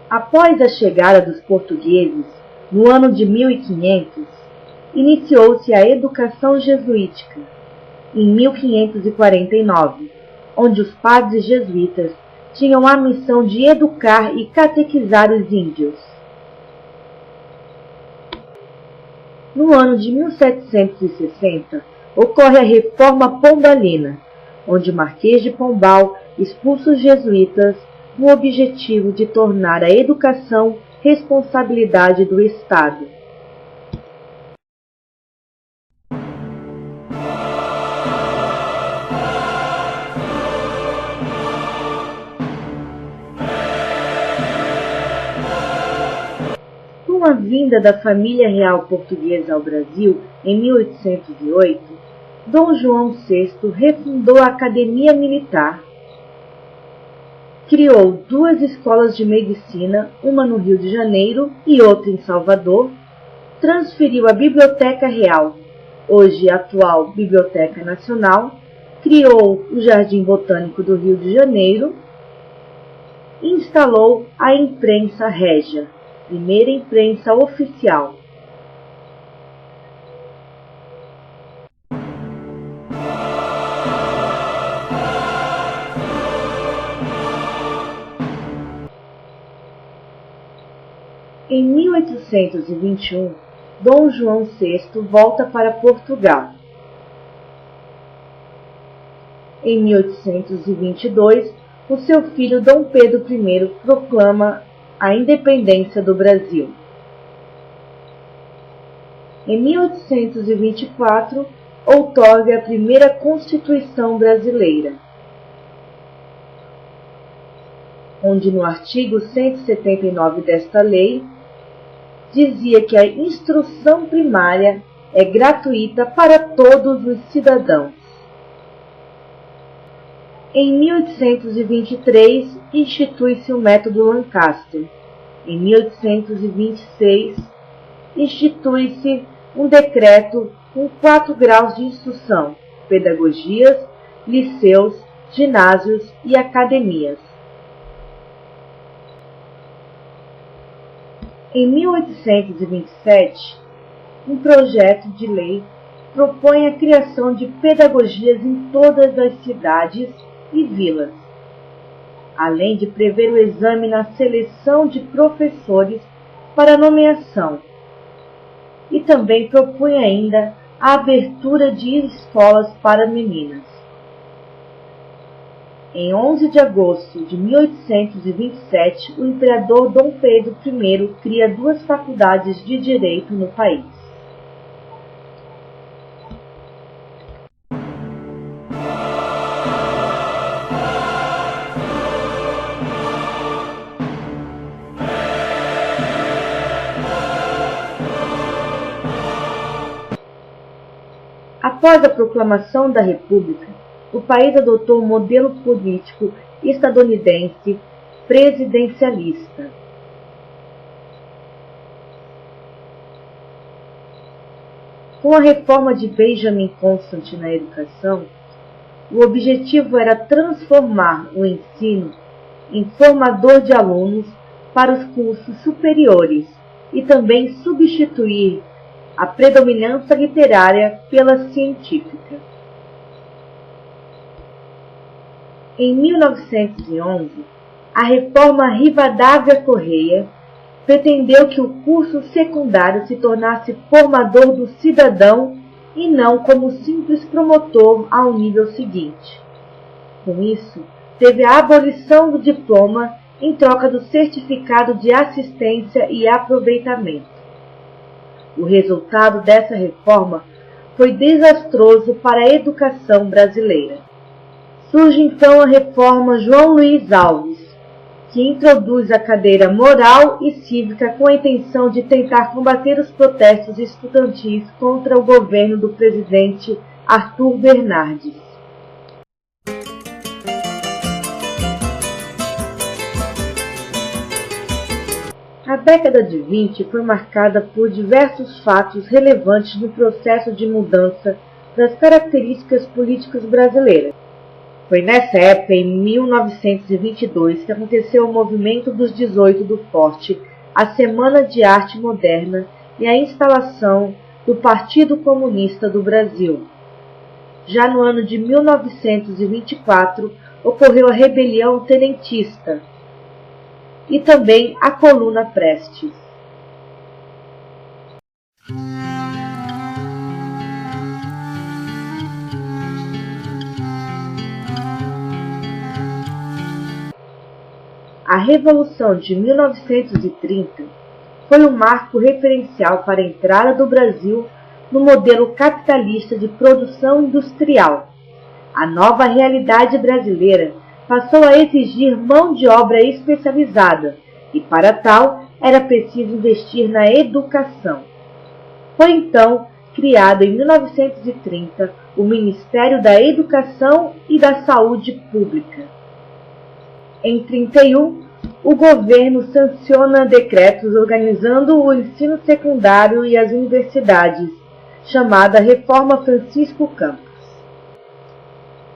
Após a chegada dos portugueses, no ano de 1500, iniciou-se a educação jesuítica, em 1549, onde os padres jesuítas tinham a missão de educar e catequizar os índios. No ano de 1760, ocorre a Reforma Pombalina, onde o Marquês de Pombal expulsa os jesuítas no objetivo de tornar a educação responsabilidade do Estado. Com a vinda da família real portuguesa ao Brasil em 1808, Dom João VI refundou a Academia Militar, criou 2 escolas de medicina, uma no Rio de Janeiro e outra em Salvador, transferiu a Biblioteca Real, hoje atual Biblioteca Nacional, criou o Jardim Botânico do Rio de Janeiro e instalou a Imprensa Régia, primeira imprensa oficial. Em 1821, Dom João VI volta para Portugal. Em 1822, o seu filho Dom Pedro I proclama a independência do Brasil. Em 1824, outorga a primeira Constituição brasileira, onde no artigo 179 desta lei dizia que a instrução primária é gratuita para todos os cidadãos. Em 1823, institui-se o método Lancaster. Em 1826, institui-se um decreto com 4 graus de instrução, pedagogias, liceus, ginásios e academias. Em 1827, um projeto de lei propõe a criação de pedagogias em todas as cidades e vilas, além de prever o exame na seleção de professores para nomeação, e também propõe ainda a abertura de escolas para meninas. Em 11 de agosto de 1827, o imperador Dom Pedro I cria 2 faculdades de direito no país. Após a proclamação da República, o país adotou um modelo político estadunidense presidencialista. Com a reforma de Benjamin Constant na educação, o objetivo era transformar o ensino em formador de alunos para os cursos superiores e também substituir a predominância literária pela científica. Em 1911, a reforma Rivadavia Correia pretendeu que o curso secundário se tornasse formador do cidadão e não como simples promotor ao nível seguinte. Com isso, teve a abolição do diploma em troca do certificado de assistência e aproveitamento. O resultado dessa reforma foi desastroso para a educação brasileira. Surge então a reforma João Luiz Alves, que introduz a cadeira moral e cívica com a intenção de tentar combater os protestos estudantis contra o governo do presidente Arthur Bernardes. A década de 20 foi marcada por diversos fatos relevantes no processo de mudança das características políticas brasileiras. Foi nessa época, em 1922, que aconteceu o movimento dos 18 do Forte, a Semana de Arte Moderna e a instalação do Partido Comunista do Brasil. Já no ano de 1924, ocorreu a Rebelião Tenentista e também a Coluna Prestes. A Revolução de 1930 foi um marco referencial para a entrada do Brasil no modelo capitalista de produção industrial. A nova realidade brasileira passou a exigir mão de obra especializada e, para tal, era preciso investir na educação. Foi então criado em 1930 o Ministério da Educação e da Saúde Pública. Em 31, o governo sanciona decretos organizando o ensino secundário e as universidades, chamada Reforma Francisco Campos.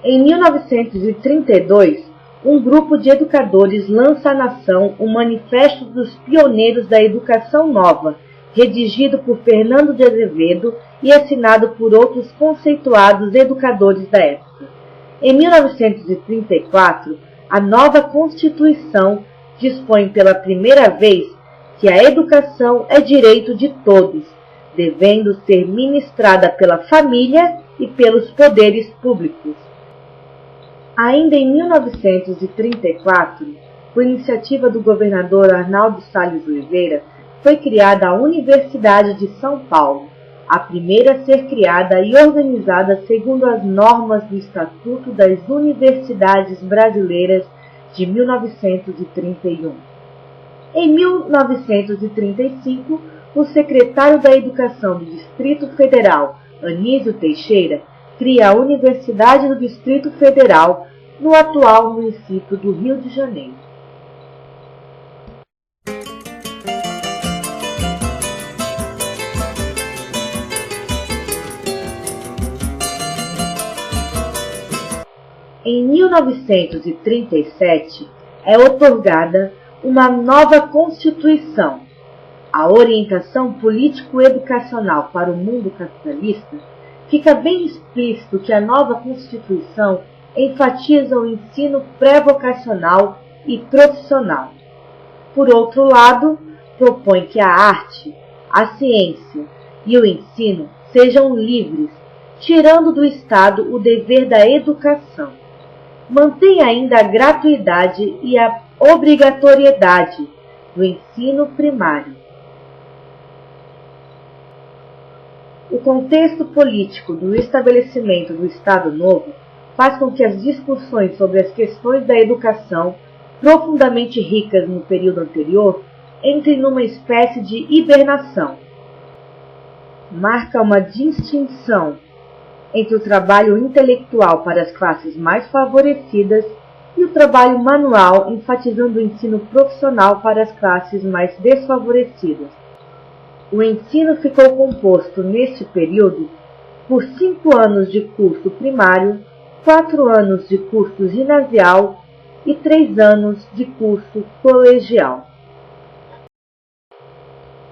Em 1932, um grupo de educadores lança à nação o Manifesto dos Pioneiros da Educação Nova, redigido por Fernando de Azevedo e assinado por outros conceituados educadores da época. Em 1934, a nova Constituição dispõe pela primeira vez que a educação é direito de todos, devendo ser ministrada pela família e pelos poderes públicos. Ainda em 1934, por iniciativa do governador Arnaldo Salles Oliveira, foi criada a Universidade de São Paulo, a primeira a ser criada e organizada segundo as normas do Estatuto das Universidades Brasileiras de 1931. Em 1935, o secretário da Educação do Distrito Federal, Anísio Teixeira, cria a Universidade do Distrito Federal, no atual município do Rio de Janeiro. Em 1937, é outorgada uma nova Constituição. A orientação político-educacional para o mundo capitalista fica bem explícito que a nova Constituição enfatiza o ensino pré-vocacional e profissional. Por outro lado, propõe que a arte, a ciência e o ensino sejam livres, tirando do Estado o dever da educação. Mantém ainda a gratuidade e a obrigatoriedade do ensino primário. O contexto político do estabelecimento do Estado Novo faz com que as discussões sobre as questões da educação, profundamente ricas no período anterior, entrem numa espécie de hibernação. Marca uma distinção entre o trabalho intelectual para as classes mais favorecidas e o trabalho manual, enfatizando o ensino profissional para as classes mais desfavorecidas. O ensino ficou composto, neste período, por 5 anos de curso primário, 4 anos de curso ginasial e 3 anos de curso colegial.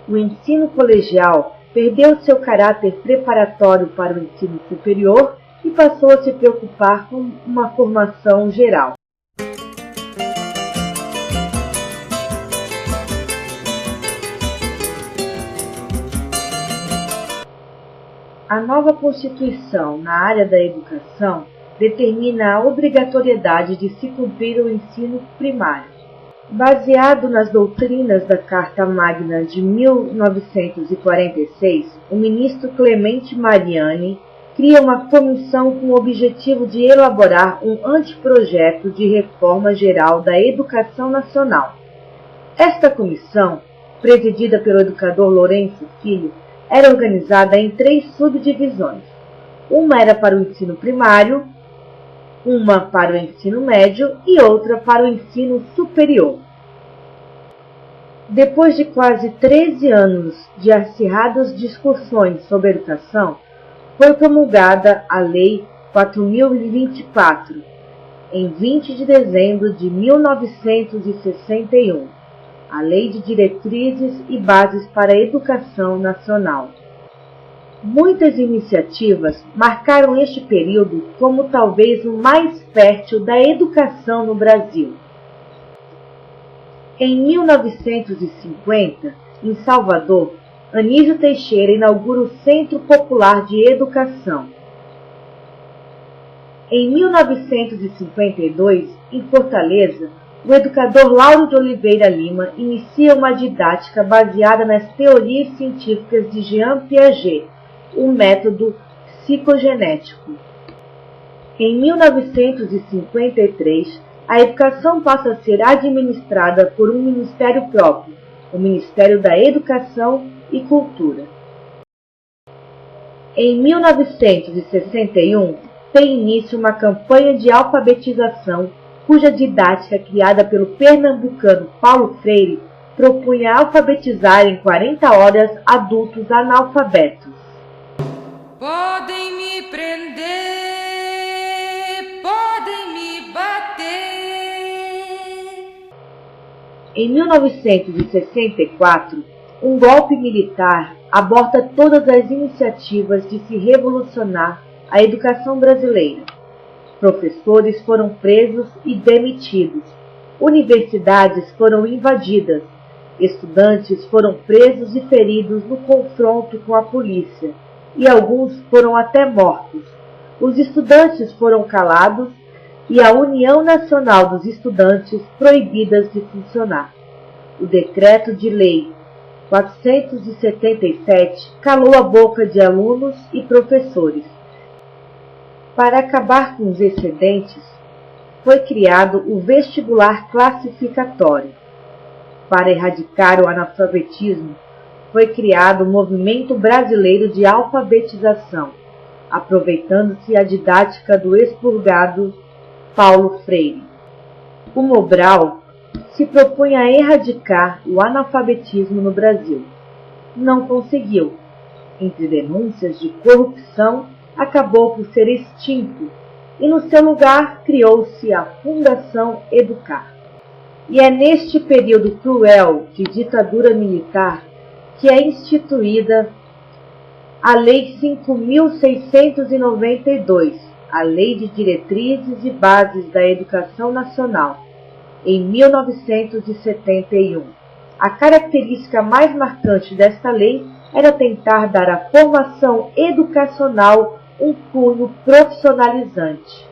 O ensino colegial perdeu seu caráter preparatório para o ensino superior e passou a se preocupar com uma formação geral. A nova Constituição na área da educação determina a obrigatoriedade de se cumprir o ensino primário. Baseado nas doutrinas da Carta Magna de 1946, o ministro Clemente Mariani cria uma comissão com o objetivo de elaborar um anteprojeto de reforma geral da educação nacional. Esta comissão, presidida pelo educador Lourenço Filho, era organizada em 3 subdivisões. Uma era para o ensino primário, uma para o ensino médio e outra para o ensino superior. Depois de quase 13 anos de acirradas discussões sobre educação, foi promulgada a Lei 4.024, em 20 de dezembro de 1961, a Lei de Diretrizes e Bases para a Educação Nacional. Muitas iniciativas marcaram este período como talvez o mais fértil da educação no Brasil. Em 1950, em Salvador, Anísio Teixeira inaugura o Centro Popular de Educação. Em 1952, em Fortaleza, o educador Lauro de Oliveira Lima inicia uma didática baseada nas teorias científicas de Jean Piaget, o método psicogenético. Em 1953, a educação passa a ser administrada por um ministério próprio, o Ministério da Educação e Cultura. Em 1961, tem início uma campanha de alfabetização cuja didática, criada pelo pernambucano Paulo Freire, propunha alfabetizar em 40 horas adultos analfabetos. Podem me prender, podem me bater. Em 1964, um golpe militar aborta todas as iniciativas de se revolucionar a educação brasileira. Professores foram presos e demitidos. Universidades foram invadidas. Estudantes foram presos e feridos no confronto com a polícia, e alguns foram até mortos. Os estudantes foram calados e a União Nacional dos Estudantes proibidas de funcionar. O Decreto de Lei 477 calou a boca de alunos e professores. Para acabar com os excedentes, foi criado o vestibular classificatório. Para erradicar o analfabetismo, foi criado o Movimento Brasileiro de Alfabetização, aproveitando-se a didática do expurgado Paulo Freire. O Mobral se propunha a erradicar o analfabetismo no Brasil. Não conseguiu. Entre denúncias de corrupção, acabou por ser extinto e no seu lugar criou-se a Fundação Educar. E é neste período cruel de ditadura militar que é instituída a Lei 5.692, a Lei de Diretrizes e Bases da Educação Nacional, em 1971. A característica mais marcante desta lei era tentar dar à formação educacional um cunho profissionalizante.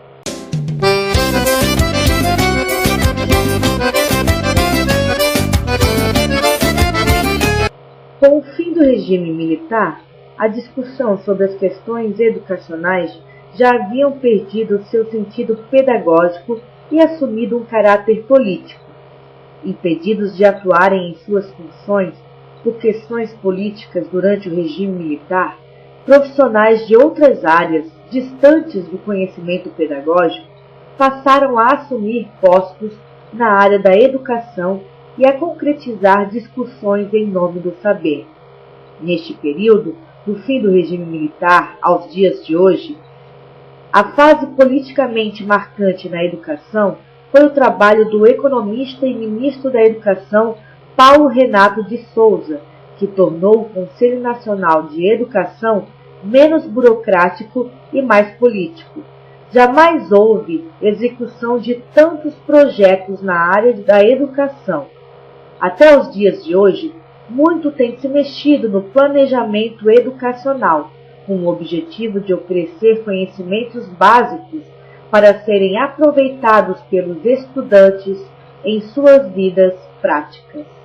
Com o fim do regime militar, a discussão sobre as questões educacionais já haviam perdido seu sentido pedagógico e assumido um caráter político. Impedidos de atuarem em suas funções por questões políticas durante o regime militar, profissionais de outras áreas, distantes do conhecimento pedagógico, passaram a assumir postos na área da educação e a concretizar discussões em nome do saber. Neste período, do fim do regime militar aos dias de hoje, a fase politicamente marcante na educação foi o trabalho do economista e ministro da Educação Paulo Renato de Souza, que tornou o Conselho Nacional de Educação menos burocrático e mais político. Jamais houve execução de tantos projetos na área da educação. Até os dias de hoje, muito tem se mexido no planejamento educacional, com o objetivo de oferecer conhecimentos básicos para serem aproveitados pelos estudantes em suas vidas práticas.